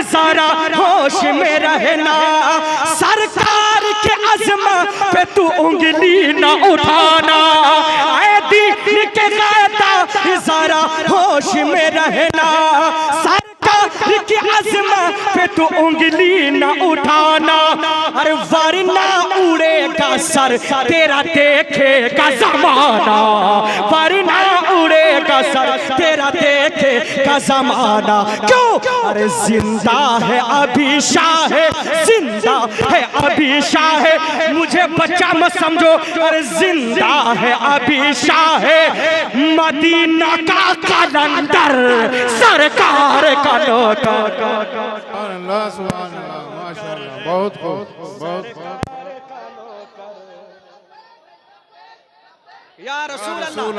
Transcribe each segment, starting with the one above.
जरा होश में रहना, सरकार के अज़्म पे तू उंगली न उठाना, ऐ दीन के कायदा जरा होश में रहना, सरकार के अज़्म पे तू उंगली न उठाना, अरे वरना उड़ेगा सर तेरा देखेगा ज़माना, वरना उड़ेगा सर तेरा देखेगा ज़माना। क्यों? अरे जिंदा है अभी शाह, जिंदा है अभी शाह, मुझे बच्चा मत समझो, अरे जिंदा है अभी शाह, मदीना का कलंदर सरकार का नौकर। अल्लाह सुभान अल्लाह, माशाअल्लाह, बहुत खूब, बहुत खूब। या रसूल अल्लाह,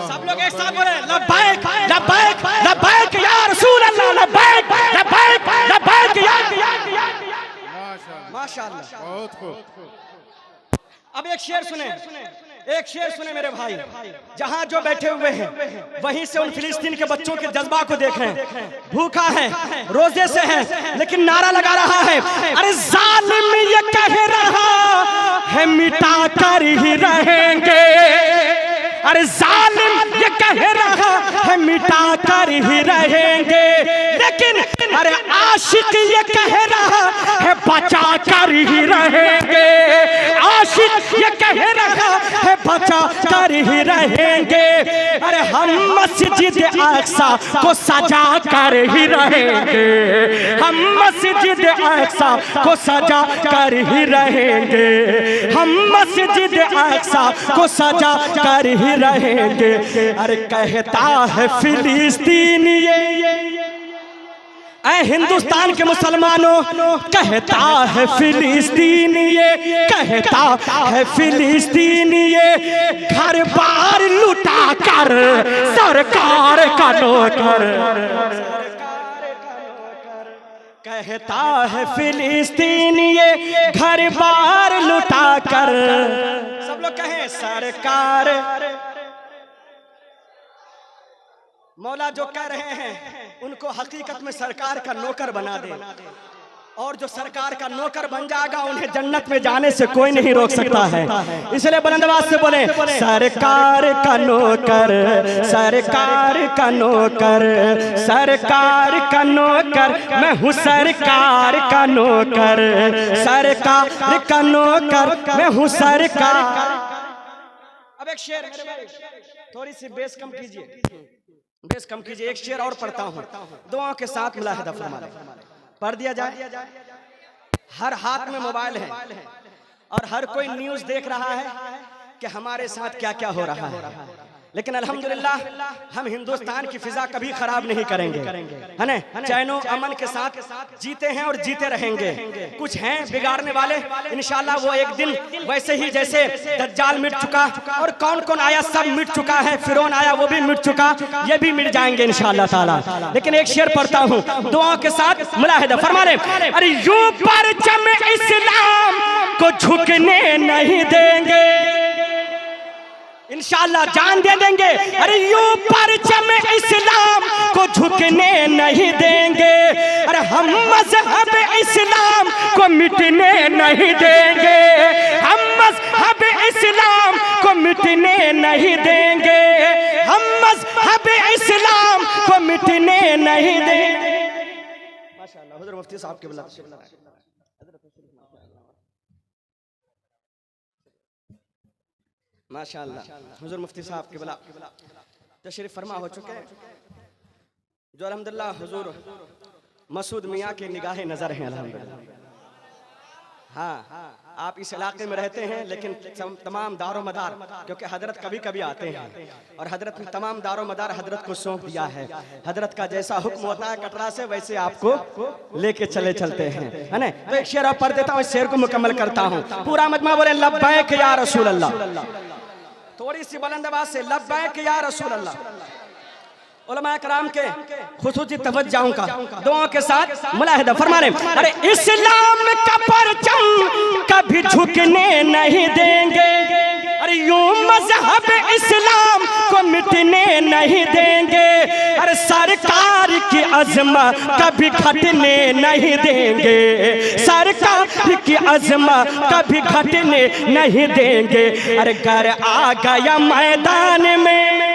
सब लोग एक साथ बोले लब्बैक लब्बैक लब्बैक या रसूल अल्लाह, लब्बैक लब्बैक लब्बैक या माशाअल्लाह, बहुत खूब। अब एक शेर सुने, एक शेर सुने मेरे भाई, जहां जो बैठे हुए हैं वहीं से उन फिलिस्तीन के बच्चों के जज्बा को देखें। भूखा है, रोजे से है, लेकिन नारा लगा रहा है, अरे जालिम ये कह रहा है मिटा कर ही रहेंगे, अरे जालिम ये कह रहा है मिटा कर ही रहेंगे, लेकिन अरे आशिक ये कह रहा है बचा कर ही रहेंगे, आशिक ये कह रहा है बचा कर ही रहेंगे, अरे हम मस्जिद अक्सा को सजा कर ही रहेंगे, हम मस्जिद अक्सा को सजा कर ही रहेंगे, हम मस्जिद अक्सा को सजा कर ही रहेंगे। अरे कहता है फिलिस्तीन ये ऐ हिंदुस्तान के मुसलमानों, कहता है फिलिस्तीन ये, कहता है फिलिस्तीन ये, घर बार लुटा कर सरकार का नौकर, कहता है फिलिस्तीन ये, घर बार लुटा कर, सब लोग कहें सरकार। मौला जो कह रहे हैं उनको हकीकत में सरकार का नौकर बना दे, और जो सरकार का नौकर बन जाएगा उन्हें जन्नत में जाने से कोई नहीं रोक सकता है। इसलिए बुलंद आवाज से बोले सरकार का नौकर, सरकार का नौकर, सरकार का नौकर, मैं हूँ सरकार का नौकर, सरकार का नौकर, मैं हूँ सरकार। अब एक शेर, थोड़ी सी बेस कम कीजिए, बेस कम कीजिए, एक शेर और पढ़ता हूँ, दुआओं के साथ मुलाहिदा फरमाएं, पढ़ दिया जाए। हर हाथ में मोबाइल है और हर कोई न्यूज़ देख रहा है कि हमारे साथ क्या क्या हो रहा है, लेकिन अल्हम्दुलिल्लाह हम हिंदुस्तान की फिजा कभी खराब नहीं करेंगे, है ना, चैनो अमन के साथ जीते हैं और जीते रहेंगे। कुछ हैं बिगाड़ने वाले, इंशाल्लाह वो एक दिन वैसे ही जैसे दज्जाल मिट चुका और कौन कौन आया सब मिट चुका है, फिरौन आया वो भी मिट चुका, ये भी मिट जाएंगे इंशाल्लाह ताला। लेकिन एक शेर पढ़ता हूँ, दुआओं के साथ मुलाहिदा फरमा ले, अरे यूं परचम इस्लाम को झुकने नहीं देंगे, इंशाल्लाह जान दे देंगे, अरे यूं परचम इस्लाम को झुकने नहीं देंगे, अरे हम मजहब इस्लाम को मिटने नहीं देंगे, हम मजहब इस्लाम को मिटने नहीं देंगे, हम मजहब इस्लाम को मिटने नहीं देंगे। माशाअल्लाह, हुज़ूर मुफ्ती साहब के बुला माशाअल्लाह, हुज़ूर मुफ्ती साहब के बला तशरीफ फरमा हो चुके हैं, जो अल्हम्दुलिल्लाह हुज़ूर मसूद मियाँ के निगाह नज़र हैं अल्हम्दुलिल्लाह। हाँ, आप इस इलाके में रहते हैं, लेकिन तमाम दारो मदार, क्योंकि हजरत कभी कभी आते हैं और हजरत ने तमाम दारो मदार हजरत को सौंप दिया है, हजरत का जैसा हुक्म होता है कटरा से वैसे आपको लेके चलते हैं, है ना। तो एक शेर और पढ़ देता हूँ, इस शेर को मुकम्मल करता हूँ, पूरा मजमा बोले लब्बैक या रसूल अल्लाह, थोड़ी सी बुलंद आवाज से लब्बैक या रसूल अल्लाह। उलमा कराम के खुसूसी तवज्जुहों का दुआओं के साथ मुलाहिदा फरमाने, अरे इस्लाम का परचम कभी झुकने नहीं देंगे, अरे यूं मजहब इस्लाम को मिटने नहीं देंगे, अरे सरकार की अज़मा कभी घटने नहीं देंगे, सरकार की अज़मा कभी घटने नहीं देंगे। अरे घर आ गया मैदान में,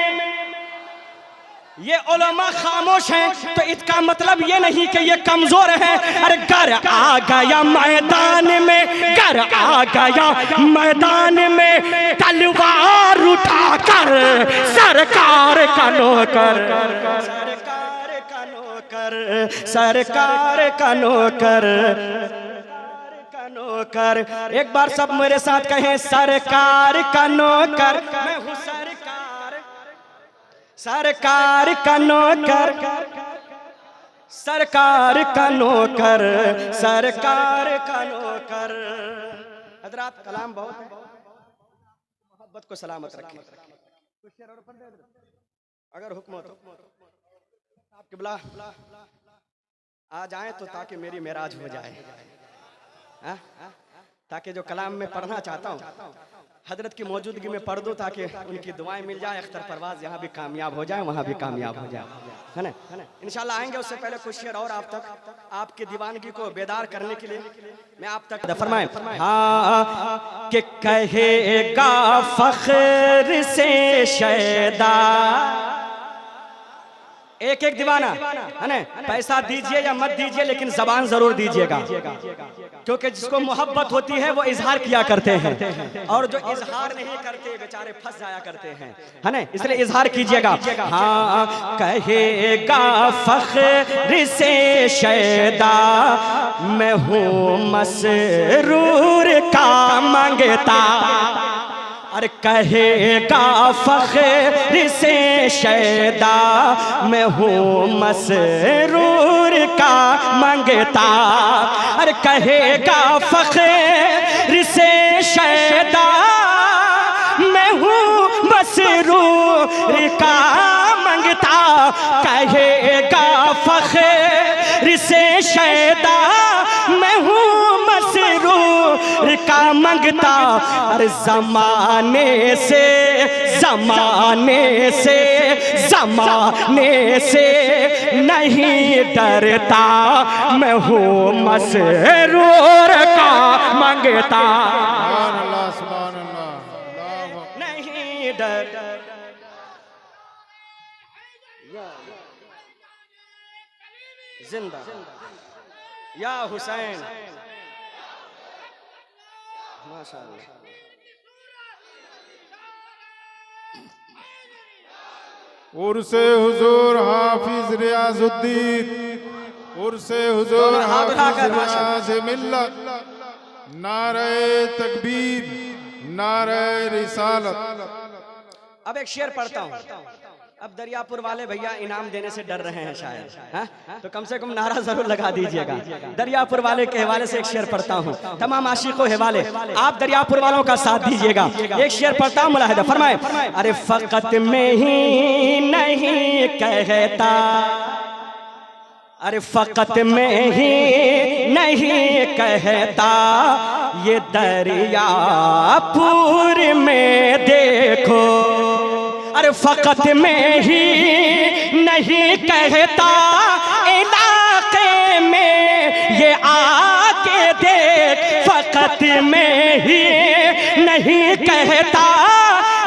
ये उलमा खामोश हैं तो इसका मतलब ये नहीं कि ये कमजोर हैं। अरे घर आ गया मैदान में, घर आ गया मैदान में, तलवार उठाकर सरकार का नौकर, सरकार का नौकर, सरकार का नौकर, का नौकर। एक बार सब मेरे साथ कहें, सरकार का नौकर मैं हूँ, सरकार का नौकर, सरकार का नौकर, सरकार का नौकर। हजरात कलाम बहुत है, मोहब्बत को सलामत रखें। अगर हुक्म हो तो आप किबला आ जाएं तो ताकि मेरी मेराज हो जाए, ताकि जो कलाम में पढ़ना चाहता हूँ हजरत की मौजूदगी में पढ़ दूं, ताकि उनकी दुआएं मिल जाए, अख्तर परवाज यहाँ भी कामयाब हो जाए, वहाँ भी कामयाब हो जाए, है ना। इंशाल्लाह आएंगे। उससे पहले कुछ शेर और आप तक, आपकी दीवानगी को बेदार करने के लिए मैं आप तक फरमाएं। हाँ कि कहेगा फख्र से शैदा, एक एक दीवाना है ना, पैसा दीजिए या मत दीजिए लेकिन जबान जरूर दीजिएगा, क्योंकि जिसको मोहब्बत होती है वो इजहार किया करते हैं, और जो इजहार नहीं करते बेचारे फंस जाया करते हैं, है ना। इसलिए इजहार कीजिएगा। हाँ कहेगा फख्र से शैदा, मैं हूँ मसरूर का मंगता, अरे कहेगा फख्र से शैदा, मैं हूँ मसरूर का मंगता, अरे कहेगा फख्र से शैदा, मैं हूँ मसरूर का मंगता, कहेगा फख्र से शैदा, मैं हूँ मसरूर का मंगता। अरे ज़माने से, ज़माने से, ज़माने से नहीं डरता, मैं हूँ मसरूर का मंगता, नहीं डर। जिंदा या हुसैन, माशाअल्लाह। उर्से हुजूर हाफिज रियाजुद्दीन, उर्से हुजूर हाफिज रियाज मिल्लत, नारे तकबीर, नारे रिसालत। अब एक शेर पढ़ता हूँ। अब दरियापुर वाले भैया इनाम देने से डर रहे हैं शायद, हाँ? तो कम से कम नारा जरूर लगा दीजिएगा। दरियापुर वाले के हवाले से एक शेर पढ़ता हूँ, तमाम आशिकों हवाले, आप दरियापुर वालों का साथ दीजिएगा। एक शेर पढ़ता हूँ, मुलाहिदा फरमाए। अरे फकत में ही नहीं कहता, अरे फकत में ही नहीं कहता, ये दरियापुर में देखो, अरे फकत में ही नहीं कहता, इलाके में ये आके देख, फकत में ही नहीं कहता,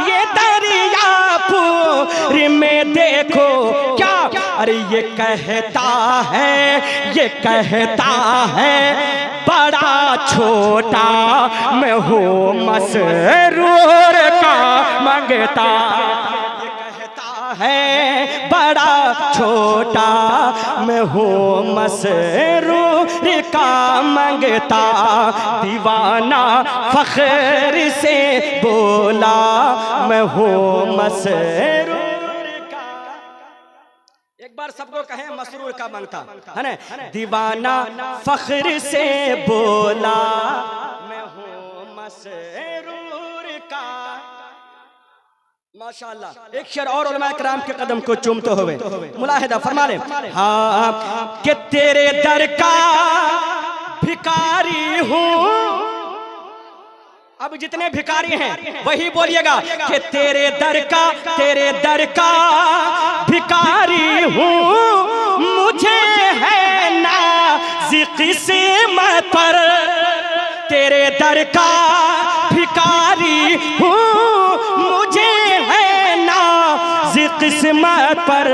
ये दरियापुर में देखो क्या, अरे ये कहता है, ये कहता है बड़ा छोटा, मैं हूँ मसरूर का मंगता, है बड़ा छोटा, मैं हूँ मसरूर का मंगता, दीवाना फख्र से बोला, मैं हूँ मसरूर का। एक बार सबको कहें मसरूर का मंगता, है ना। दीवाना फख्र से बोला, मैं हूँ मसरूर का। माशाअल्लाह। एक शेर और उलमा किराम के कदम को चूमते हुए मुलाहिदा फरमा ले। हाँ कि तेरे दर का भिखारी हूँ, अब जितने भिखारी हैं वही बोलिएगा कि तेरे दर का भिखारी हूँ, मुझे है नाज़ किस्मत पर। तेरे दर का भिखारी हूँ, मुझे है नाज़ किस्मत पर।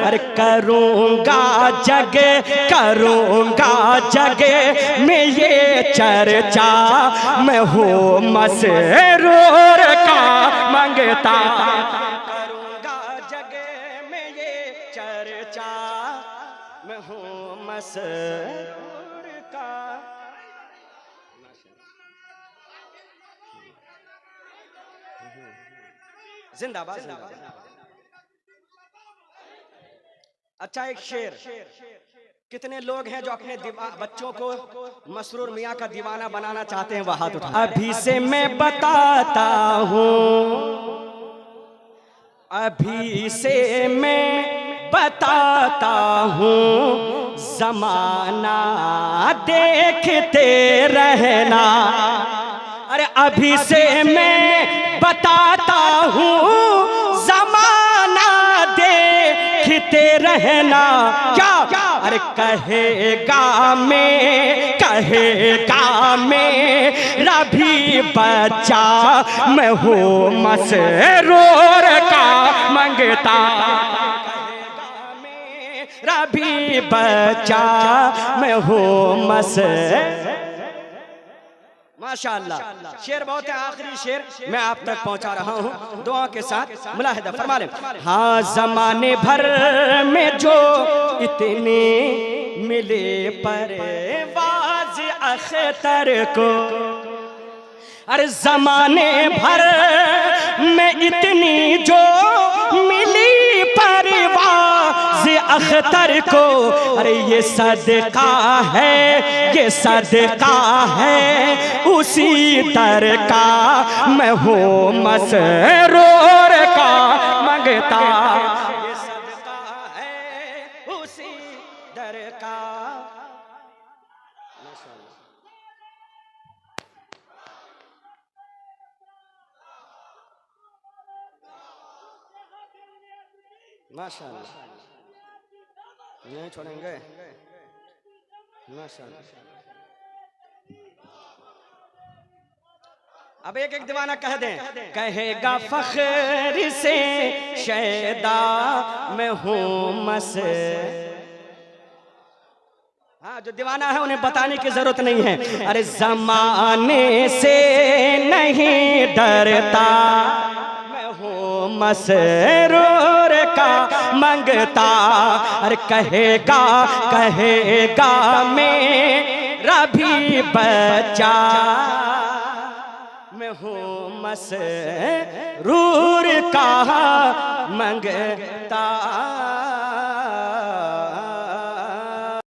अरे करूँगा जग में ये चर्चा, मैं हूँ मसरूर का मंगता। करूँगा जग में ये चर्चा, मैं हूँ मसरूर का। जिंदाबाद जिंदाबाद। अच्छा, एक शेर। कितने लोग हैं जो अपने बच्चों को मसरूर मियाँ का दीवाना बनाना चाहते हैं? वह हाथ उठा। अभी से मैं बताता हूँ, अभी से मैं बताता हूँ, ज़माना देखते रहना। अरे अभी से मैं बताता हूँ, ज़माना देखते रहना। क्या? अरे कहेगा मेरा भी बच्चा, मैं हूँ मसरूर का मंगता। कहेगा मेरा भी बच्चा, मैं हूँ माशाअल्लाह। शेर बहुत है, आखिरी शेर मैं आप तक पहुंचा रहा हूं दुआ के साथ, मुलाहिदा फरमा लें। हाँ, ज़माने भर में जो इतने मिले परवाज़ अख्तर को। अरे ज़माने भर में इतनी जो मिली परवाज़ अख्तर को। अरे ये सदका है उसी दर का, मैं हूँ मसरूर का मंगता। ये सदका है उसी दर का। माशाअल्लाह, नहीं छोड़ेंगे। माशाअल्लाह। अब एक एक दीवाना कह दें। कहेगा फख्र से शैदा, मैं हूँ हाँ, जो दीवाना है उन्हें बताने की जरूरत नहीं है। अरे ज़माने से नहीं डरता, मैं हूँ मसरूर का मंगता। अरे कहेगा मेरा भी बच्चा, मैं हूँ मसरूर का मंगता।